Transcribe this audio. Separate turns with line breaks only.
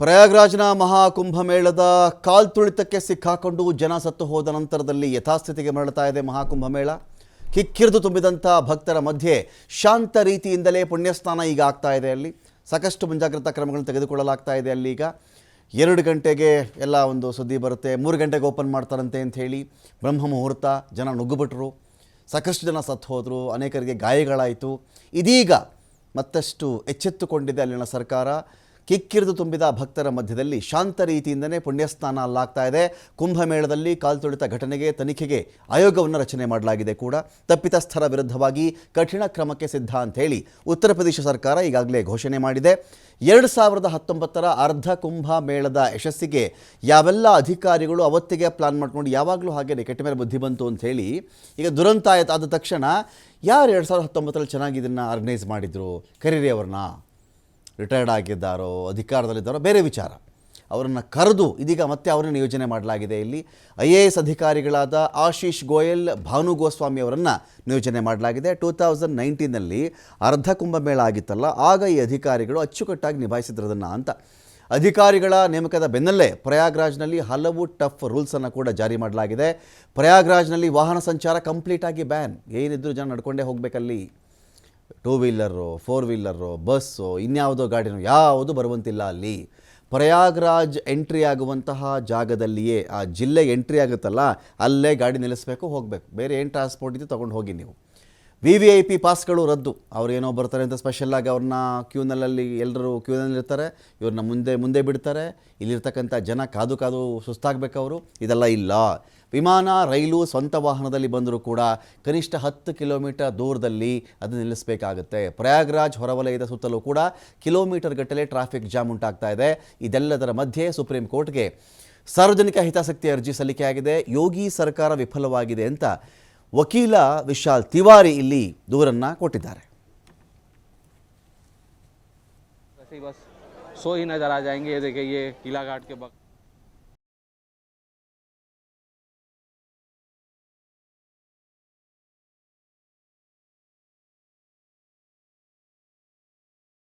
ಪ್ರಯಾಗ್ರಾಜ್ನ ಮಹಾಕುಂಭಮೇಳದ ಕಾಲ್ತುಳಿತಕ್ಕೆ ಸಿಕ್ಕಾಕೊಂಡು ಜನ ಸತ್ತು ಹೋದ ನಂತರದಲ್ಲಿ ಯಥಾಸ್ಥಿತಿಗೆ ಮರಳುತ್ತಾ ಇದೆ ಮಹಾಕುಂಭಮೇಳ. ಕಿಕ್ಕಿರಿದು ತುಂಬಿದಂಥ ಭಕ್ತರ ಮಧ್ಯೆ ಶಾಂತ ರೀತಿಯಿಂದಲೇ ಪುಣ್ಯಸ್ನಾನ ಈಗ ಆಗ್ತಾ ಇದೆ. ಅಲ್ಲಿ ಸಾಕಷ್ಟು ಮುಂಜಾಗ್ರತಾ ಕ್ರಮಗಳನ್ನು ತೆಗೆದುಕೊಳ್ಳಲಾಗ್ತಾ ಇದೆ. ಅಲ್ಲಿ ಈಗ 2 ಗಂಟೆಗೆ ಎಲ್ಲ ಒಂದು ಸುದ್ದಿ ಬರುತ್ತೆ, 3 ಗಂಟೆಗೆ ಓಪನ್ ಮಾಡ್ತಾರಂತೆ ಅಂತ ಹೇಳಿ ಬ್ರಹ್ಮ ಮುಹೂರ್ತ. ಜನ ನುಗ್ಗುಬಿಟ್ರು, ಸಾಕಷ್ಟು ಜನ ಸತ್ತು ಹೋದರು, ಅನೇಕರಿಗೆ ಗಾಯಗಳಾಯಿತು. ಇದೀಗ ಮತ್ತಷ್ಟು ಎಚ್ಚೆತ್ತುಕೊಂಡಿದೆ ಅಲ್ಲಿನ ಸರ್ಕಾರ. ಕಿಕ್ಕಿರಿದು ತುಂಬಿದ ಭಕ್ತರ ಮಧ್ಯದಲ್ಲಿ ಶಾಂತ ರೀತಿಯಿಂದಲೇ ಪುಣ್ಯಸ್ನಾನ ಅಲ್ಲಾಗ್ತಾ ಇದೆ. ಕುಂಭಮೇಳದಲ್ಲಿ ಕಾಲ್ತುಳಿತ ಘಟನೆಗೆ ತನಿಖೆಗೆ ಆಯೋಗವನ್ನು ರಚನೆ ಮಾಡಲಾಗಿದೆ ಕೂಡ. ತಪ್ಪಿತಸ್ಥರ ವಿರುದ್ಧವಾಗಿ ಕಠಿಣ ಕ್ರಮಕ್ಕೆ ಸಿದ್ಧ ಅಂತ ಹೇಳಿ ಉತ್ತರ ಪ್ರದೇಶ ಸರ್ಕಾರ ಈಗಾಗಲೇ ಘೋಷಣೆ ಮಾಡಿದೆ. 2019ರ ಅರ್ಧ ಕುಂಭಮೇಳದ ಯಶಸ್ಸಿಗೆ ಯಾವೆಲ್ಲ ಅಧಿಕಾರಿಗಳು ಅವತ್ತಿಗೆ ಪ್ಲಾನ್ ಮಾಡ್ಕೊಂಡು ಯಾವಾಗಲೂ ಹಾಗೇ ಕೆಟ್ಟ ಮೇಲೆ ಬುದ್ಧಿ ಬಂತು ಅಂತ ಹೇಳಿ ಈಗ ದುರಂತ ಆದ ತಕ್ಷಣ ಯಾರು 2019ರಲ್ಲಿ ಚೆನ್ನಾಗಿ ಇದನ್ನು ಆರ್ಗನೈಸ್ ಮಾಡಿದರು, ಕರೀರಿ ಅವ್ರನ್ನ, ರಿಟೈರ್ಡ್ ಆಗಿದ್ದಾರೋ ಅಧಿಕಾರದಲ್ಲಿದ್ದಾರೋ ಬೇರೆ ವಿಚಾರ, ಅವರನ್ನು ಕರೆದು ಇದೀಗ ಮತ್ತೆ ಅವರನ್ನು ನಿಯೋಜನೆ ಮಾಡಲಾಗಿದೆ. ಇಲ್ಲಿ IAS ಅಧಿಕಾರಿಗಳಾದ ಆಶೀಶ್ ಗೋಯಲ್, ಭಾನು ಗೋಸ್ವಾಮಿ ಅವರನ್ನು ನಿಯೋಜನೆ ಮಾಡಲಾಗಿದೆ. 2019ನಲ್ಲಿ ಅರ್ಧ ಕುಂಭಮೇಳ ಆಗಿತ್ತಲ್ಲ, ಆಗ ಈ ಅಧಿಕಾರಿಗಳು ಅಚ್ಚುಕಟ್ಟಾಗಿ ನಿಭಾಯಿಸಿದ್ರದನ್ನು ಅಂತ. ಅಧಿಕಾರಿಗಳ ನೇಮಕದ ಬೆನ್ನಲ್ಲೇ ಪ್ರಯಾಗ್ರಾಜ್ನಲ್ಲಿ ಹಲವು ಟಫ್ ರೂಲ್ಸನ್ನು ಕೂಡ ಜಾರಿ ಮಾಡಲಾಗಿದೆ. ಪ್ರಯಾಗ್ರಾಜ್ನಲ್ಲಿ ವಾಹನ ಸಂಚಾರ ಕಂಪ್ಲೀಟಾಗಿ ಬ್ಯಾನ್. ಏನಿದ್ರು ಜನ ನಡ್ಕೊಂಡೇ ಹೋಗಬೇಕಲ್ಲಿ. 2 ವೀಲರು, 4 ವೀಲರು, ಬಸ್ಸು, ಇನ್ಯಾವುದೋ ಗಾಡಿನೋ ಯಾವುದು ಬರುವಂತಿಲ್ಲ ಅಲ್ಲಿ. ಪ್ರಯಾಗ್ರಾಜ್ ಎಂಟ್ರಿ ಆಗುವಂತಹ ಜಾಗದಲ್ಲಿಯೇ, ಆ ಜಿಲ್ಲೆಗೆ ಎಂಟ್ರಿ ಆಗುತ್ತಲ್ಲ ಅಲ್ಲೇ ಗಾಡಿ ನಿಲ್ಲಿಸಬೇಕು, ಹೋಗಬೇಕು. ಬೇರೆ ಏನು ಟ್ರಾನ್ಸ್ಪೋರ್ಟ್ ಇದ್ದು ತೊಗೊಂಡು ಹೋಗಿ ನೀವು. VVIP ಪಾಸ್ಗಳು ರದ್ದು. ಅವ್ರೇನೋ ಬರ್ತಾರೆ ಅಂತ ಸ್ಪೆಷಲ್ಲಾಗಿ ಅವ್ರನ್ನ ಕ್ಯೂನಲ್ಲಿ ಎಲ್ಲರೂ ಕ್ಯೂನಲ್ಲಿರ್ತಾರೆ, ಇವ್ರನ್ನ ಮುಂದೆ ಬಿಡ್ತಾರೆ. ಇಲ್ಲಿರ್ತಕ್ಕಂಥ ಜನ ಕಾದು ಸುಸ್ತಾಗಬೇಕು ಅವರು. ಇದೆಲ್ಲ ಇಲ್ಲ. ವಿಮಾನ, ರೈಲು ಸ್ವಂತ ವಾಹನದಲ್ಲಿ ಬಂದರೂ ಕೂಡ ಕನಿಷ್ಠ 10 ಕಿಲೋಮೀಟರ್ ದೂರದಲ್ಲಿ ಅದು ನಿಲ್ಲಿಸಬೇಕಾಗುತ್ತೆ. ಪ್ರಯಾಗ್ರಾಜ್ ಹೊರವಲಯದ ಸುತ್ತಲೂ ಕೂಡ ಕಿಲೋಮೀಟರ್ ಗಟ್ಟಲೆ ಟ್ರಾಫಿಕ್ ಜಾಮ್ ಉಂಟಾಗ್ತಾ ಇದೆ. ಇದೆಲ್ಲದರ ಮಧ್ಯೆ ಸುಪ್ರೀಂ ಕೋರ್ಟ್ಗೆ ಸಾರ್ವಜನಿಕ ಹಿತಾಸಕ್ತಿ ಅರ್ಜಿ ಸಲ್ಲಿಕೆಯಾಗಿದೆ. ಯೋಗಿ ಸರ್ಕಾರ ವಿಫಲವಾಗಿದೆ ಅಂತ ವಕೀಲ ವಿಶಾಲ್ ತಿವಾರಿ ಇಲ್ಲಿ ದೂರನ್ನು ಕೊಟ್ಟಿದ್ದಾರೆ.
बस सो ही नज़र आ जाएंगे। ये देखिए, ये किला घाट के